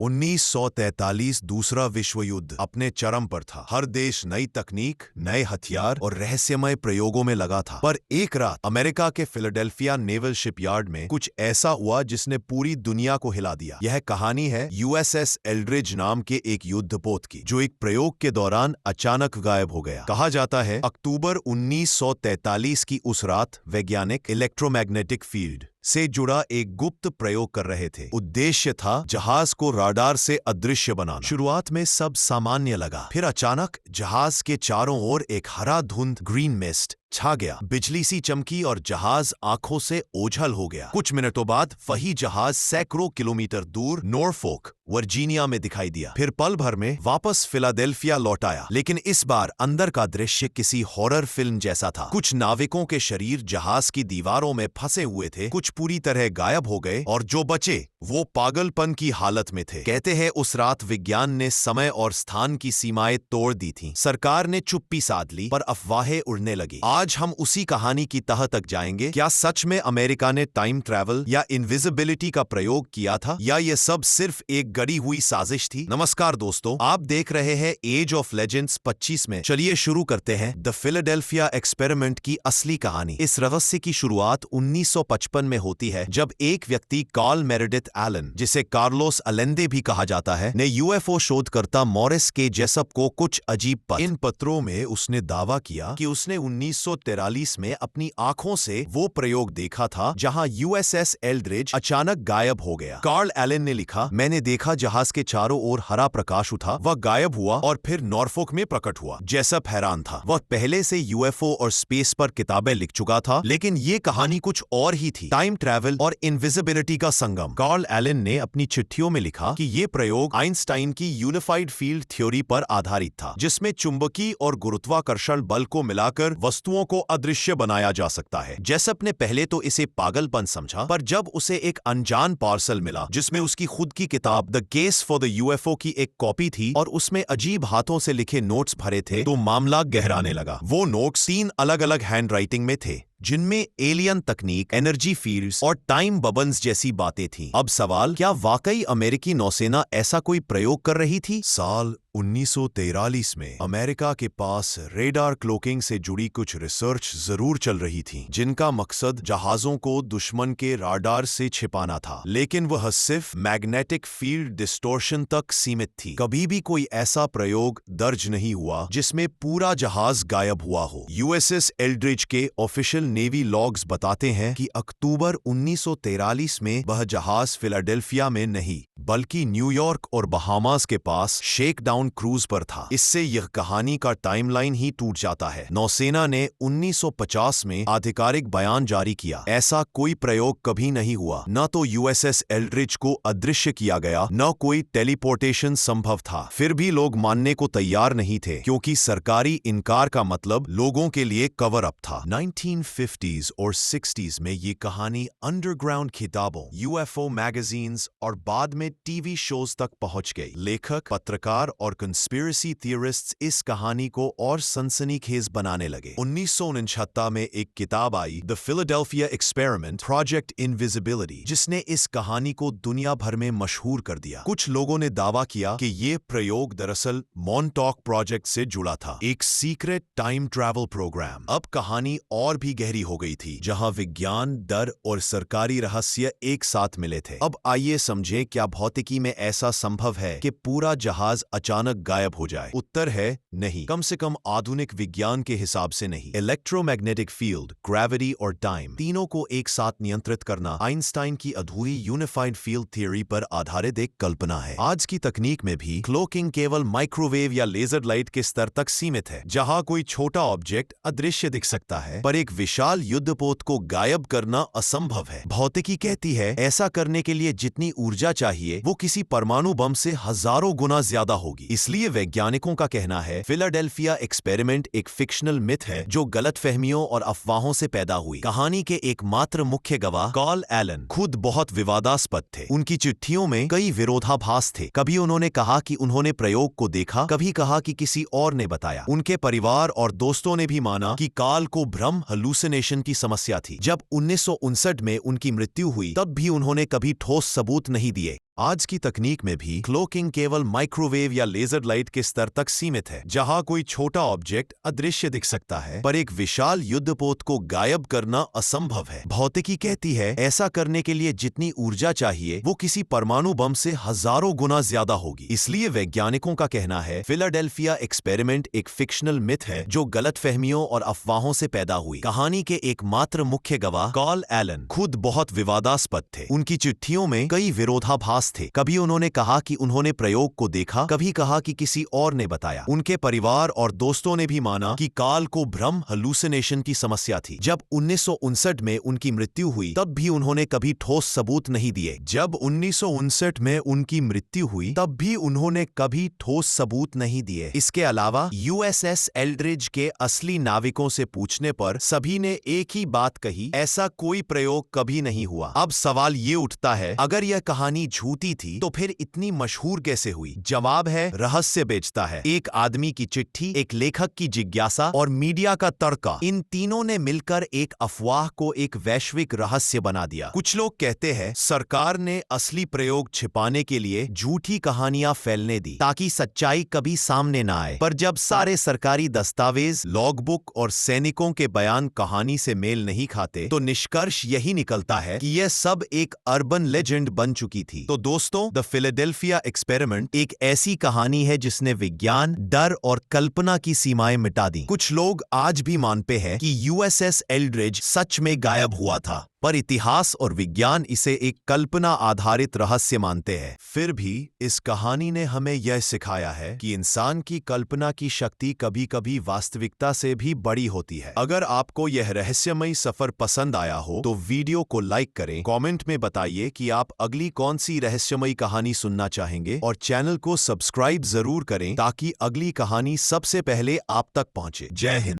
1943 दूसरा विश्व युद्ध अपने चरम पर था। हर देश नई तकनीक, नए हथियार और रहस्यमय प्रयोगों में लगा था। पर एक रात अमेरिका के फिलाडेल्फिया नेवल शिपयार्ड में कुछ ऐसा हुआ जिसने पूरी दुनिया को हिला दिया। यह कहानी है यूएसएस एल्ड्रिज नाम के एक युद्धपोत की, जो एक प्रयोग के दौरान अचानक गायब हो गया। कहा जाता है अक्टूबर 1943 की उस रात वैज्ञानिक इलेक्ट्रोमैग्नेटिक फील्ड से जुड़ा एक गुप्त प्रयोग कर रहे थे। उद्देश्य था जहाज को राडार से अदृश्य बनाना। शुरुआत में सब सामान्य लगा, फिर अचानक जहाज के चारों ओर एक हरा धुंध ग्रीन मिस्ट छा गया। बिजली सी चमकी और जहाज आंखों से ओझल हो गया। कुछ मिनटों बाद वही जहाज सैकड़ों किलोमीटर दूर नॉरफोक, वर्जीनिया में दिखाई दिया। फिर पल भर में वापस फिलाडेल्फिया लौट आया, लेकिन इस बार अंदर का दृश्य किसी हॉरर फिल्म जैसा था। कुछ नाविकों के शरीर जहाज की दीवारों में फंसे हुए थे, कुछ पूरी तरह गायब हो गए और जो बचे वो पागलपन की हालत में थे। कहते हैं उस रात विज्ञान ने समय और स्थान की सीमाएं तोड़ दी थीं। सरकार ने चुप्पी साध ली, पर अफवाहें उड़ने लगी। आज हम उसी कहानी की तह तक जाएंगे। क्या सच में अमेरिका ने टाइम ट्रैवल या इनविजिबिलिटी का प्रयोग किया था, या ये सब सिर्फ एक गढ़ी हुई साजिश थी? नमस्कार दोस्तों, आप देख रहे हैं एज ऑफ लेजेंड्स 25 में। चलिए शुरू करते हैं द फिलाडेल्फिया एक्सपेरिमेंट की असली कहानी। इस रहस्य की शुरुआत 1955 में होती है, जब एक व्यक्ति कार्ल मेरेडिथ एलन, जिसे कार्लोस अलेंदे भी कहा जाता है, ने यूएफओ शोधकर्ता मॉरिस के जेसप को कुछ अजीब पत्र। इन पत्रों में उसने दावा किया कि उसने 1943 में अपनी आंखों से वो प्रयोग देखा था जहां यूएसएस एल्ड्रिज अचानक गायब हो गया। कार्ल एलन ने लिखा, मैंने देखा जहाज के चारों ओर हरा प्रकाश उठा, वह गायब हुआ और फिर नॉरफोक में प्रकट हुआ। जेसप हैरान था। वह पहले से यूएफओ और स्पेस पर किताबें लिख चुका था, लेकिन ये कहानी कुछ और ही थी। टाइम ट्रैवल और इनविजिबिलिटी का संगम। कार्ल एलन ने अपनी चिट्ठियों में लिखा कि ये प्रयोग आइंस्टाइन की यूनिफाइड फील्ड थ्योरी पर आधारित था, जिसमें चुंबकीय और गुरुत्वाकर्षण बल को मिलाकर वस्तुओं को अदृश्य बनाया जा सकता है। जेसप ने पहले तो इसे पागलपन समझा, पर जब उसे एक अनजान पार्सल मिला जिसमें उसकी खुद की किताब the case for the UFO की एक कॉपी थी और उसमें अजीब हाथों से लिखे नोट्स भरे थे, तो मामला गहराने लगा। वो नोट्स 3 अलग-अलग हैंडराइटिंग में थे, जिनमें एलियन तकनीक, एनर्जी फील्ड्स और टाइम बबल्स जैसी बातें थीं। अब सवाल, क्या वाकई अमेरिकी नौसेना ऐसा कोई प्रयोग कर रही थी? साल 1943 में अमेरिका के पास रेडार क्लोकिंग से जुड़ी कुछ रिसर्च जरूर चल रही थी, जिनका मकसद जहाजों को दुश्मन के राडार से छिपाना था, लेकिन वह सिर्फ मैग्नेटिक फील्ड डिस्टॉर्शन तक सीमित थी। कभी भी कोई ऐसा प्रयोग दर्ज नहीं हुआ जिसमें पूरा जहाज गायब हुआ हो। यूएसएस एल्ड्रिज के ऑफिशियल नेवी लॉग्स बताते हैं कि अक्टूबर 1943 में वह जहाज फिलाडेल्फिया में नहीं, बल्कि न्यूयॉर्क और बहामास के पास शेकडाउन क्रूज पर था। इससे यह कहानी का टाइमलाइन ही टूट जाता है। नौसेना ने 1950 में आधिकारिक बयान जारी किया, ऐसा कोई प्रयोग कभी नहीं हुआ। न तो यूएसएस एल्ड्रिज को अदृश्य किया गया, न कोई टेलीपोर्टेशन संभव था। फिर भी लोग मानने को तैयार नहीं थे, क्योंकि सरकारी इनकार का मतलब लोगों के लिए कवर अप था। 1950s और 60s में ये कहानी अंडरग्राउंड किताबों, यूएफओ मैगजीन्स और बाद में टीवी शोज तक पहुंच गई। लेखक, पत्रकार और कंस्पिरेसी थियरिस्ट्स इस कहानी को और सनसनीखेज बनाने लगे। 1969 में एक किताब आई, the Philadelphia experiment project invisibility, जिसने इस कहानी को दुनिया भर में मशहूर कर दिया। कुछ लोगों ने दावा किया कि ये प्रयोग दरअसल मॉन्टॉक प्रोजेक्ट से जुड़ा था, एक सीक्रेट टाइम ट्रैवल प्रोग्राम। अब कहानी और भी गहरी हो गई थी, जहां विज्ञान, डर और सरकारी रहस्य एक साथ मिले थे। अब आइए समझें, क्या भौतिकी में ऐसा संभव है कि पूरा जहाज अचानक गायब हो जाए? उत्तर है नहीं, कम से कम आधुनिक विज्ञान के हिसाब से नहीं। इलेक्ट्रोमैग्नेटिक फील्ड, ग्रेविटी और टाइम, तीनों को एक साथ नियंत्रित करना आइंस्टाइन की अधूरी यूनिफाइड फील्ड थ्योरी पर आधारित एक कल्पना है। आज की तकनीक में भी क्लोकिंग केवल माइक्रोवेव या लेजर लाइट के स्तर तक सीमित है, जहां कोई छोटा ऑब्जेक्ट अदृश्य दिख सकता है, पर एक विशाल युद्धपोत को गायब करना असंभव है। भौतिकी कहती है ऐसा करने के लिए जितनी ऊर्जा चाहिए वो किसी परमाणु बम से हजारों गुना ज्यादा होगी। इसलिए वैज्ञानिकों का कहना है फिलाडेल्फिया एक्सपेरिमेंट एक फिक्शनल मिथ है, जो गलतफहमियों और अफवाहों से पैदा हुई। कहानी के एकमात्र मुख्य गवाह कार्ल एलन खुद बहुत विवादास्पद थे। उनकी चिट्ठियों में कई विरोधाभास थे। कभी उन्होंने कहा कि उन्होंने प्रयोग को देखा, कभी कहा कि किसी और ने बताया। उनके परिवार और दोस्तों ने भी माना कि कार्ल को भ्रम, हलुसिनेशन की समस्या थी। जब 1959 में उनकी मृत्यु हुई, तब भी उन्होंने कभी ठोस सबूत नहीं दिए। आज की तकनीक में भी क्लोकिंग केवल माइक्रोवेव या लेजर लाइट के स्तर तक सीमित है, जहां कोई छोटा ऑब्जेक्ट अदृश्य दिख सकता है पर एक विशाल युद्धपोत को गायब करना असंभव है। भौतिकी कहती है ऐसा करने के लिए जितनी ऊर्जा चाहिए वो किसी परमाणु बम से हजारों गुना ज्यादा होगी। इसलिए वैज्ञानिकों का कहना है फिलाडेल्फिया एक्सपेरिमेंट एक फिक्शनल मिथ है जो गलतफहमियों और अफवाहों से पैदा हुई। कहानी के एकमात्र मुख्य गवाह कार्ल एलन खुद बहुत विवादास्पद थे। उनकी चिट्ठियों में कई विरोधाभास थे। कभी उन्होंने कहा कि उन्होंने प्रयोग को देखा, कभी कहा कि किसी और ने बताया। उनके परिवार और दोस्तों ने भी माना कि कार्ल को भ्रम हलुसिनेशन की समस्या थी। जब 1959 में उनकी मृत्यु हुई तब भी उन्होंने कभी ठोस सबूत नहीं दिए। जब 1959 में उनकी मृत्यु हुई तब भी उन्होंने कभी ठोस सबूत नहीं दिए। इसके अलावा यूएसएस एल्ड्रिज के असली नाविकों से पूछने पर सभी ने एक ही बात कही, ऐसा कोई प्रयोग कभी नहीं हुआ। अब सवाल ये उठता है, अगर यह कहानी झूठी थी तो फिर इतनी मशहूर कैसे हुई? जवाब है, रहस्य बेचता है। एक आदमी की चिट्ठी, एक लेखक की जिज्ञासा और मीडिया का तड़का, इन तीनों ने मिलकर एक अफवाह को एक वैश्विक रहस्य बना दिया। कुछ लोग कहते हैं सरकार ने असली प्रयोग छिपाने के लिए झूठी कहानियां फैलने दी ताकि सच्चाई कभी सामने न आए। पर जब सारे सरकारी दस्तावेज, लॉगबुक और सैनिकों के बयान कहानी से मेल नहीं खाते तो निष्कर्ष यही निकलता है कि यह सब एक अर्बन लेजेंड बन चुकी थी। तो दोस्तों, द फिलाडेल्फिया एक्सपेरिमेंट एक ऐसी कहानी है जिसने विज्ञान, डर और कल्पना की सीमाएं मिटा दी। कुछ लोग आज भी मानते हैं कि यूएसएस एल्ड्रिज सच में गायब हुआ था, पर इतिहास और विज्ञान इसे एक कल्पना आधारित रहस्य मानते हैं। फिर भी इस कहानी ने हमें यह सिखाया है कि इंसान की कल्पना की शक्ति कभी कभी वास्तविकता से भी बड़ी होती है। अगर आपको यह रहस्यमयी सफर पसंद आया हो तो वीडियो को लाइक करें, कमेंट में बताइए कि आप अगली कौन सी रहस्यमयी कहानी सुनना चाहेंगे और चैनल को सब्सक्राइब जरूर करें ताकि अगली कहानी सबसे पहले आप तक पहुंचे। जय हिंद।